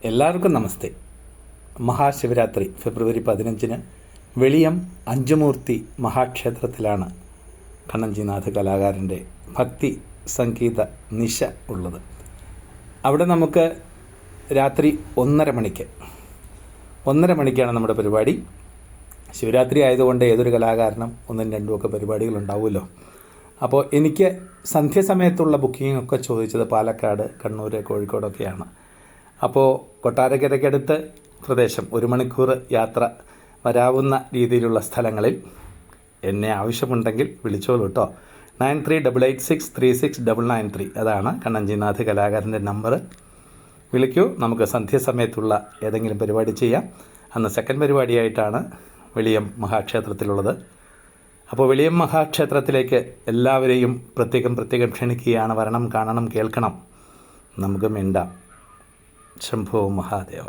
എല്ലാവർക്കും നമസ്തേ. മഹാശിവരാത്രി ഫെബ്രുവരി 15 വെളിയം അഞ്ചുമൂർത്തി മഹാക്ഷേത്രത്തിലാണ് കണ്ണഞ്ചിനാഥ് കലാകാരൻ്റെ ഭക്തി സംഗീത നിശ ഉള്ളത്. അവിടെ നമുക്ക് രാത്രി 1:30 മണിക്കാണ് നമ്മുടെ പരിപാടി. ശിവരാത്രി ആയതുകൊണ്ട് ഏതൊരു കലാകാരനും 1-2 പരിപാടികളുണ്ടാവുമല്ലോ. അപ്പോൾ എനിക്ക് സന്ധ്യസമയത്തുള്ള ബുക്കിംഗ് ഒക്കെ ചോദിച്ചത് പാലക്കാട്, കണ്ണൂർ, കോഴിക്കോടൊക്കെയാണ്. അപ്പോൾ കൊട്ടാരക്കരയ്ക്കടുത്ത് പ്രദേശം 1 മണിക്കൂർ യാത്ര വരാവുന്ന രീതിയിലുള്ള സ്ഥലങ്ങളിൽ എന്നെ ആവശ്യമുണ്ടെങ്കിൽ വിളിച്ചോളൂ കേട്ടോ. 9388636993 അതാണ് കണ്ണഞ്ചിനാഥ് കലാകാരൻ്റെ നമ്പർ. വിളിക്കൂ, നമുക്ക് സന്ധ്യസമയത്തുള്ള ഏതെങ്കിലും പരിപാടി ചെയ്യാം. അന്ന് സെക്കൻഡ് പരിപാടിയായിട്ടാണ് വെളിയം മഹാക്ഷേത്രത്തിലുള്ളത്. അപ്പോൾ വെളിയം മഹാക്ഷേത്രത്തിലേക്ക് എല്ലാവരെയും പ്രത്യേകം ക്ഷണിക്കുകയാണ്. വരണം, കാണണം, കേൾക്കണം, നമുക്ക് മിണ്ടാം. ശംഭോ മഹാദേവ.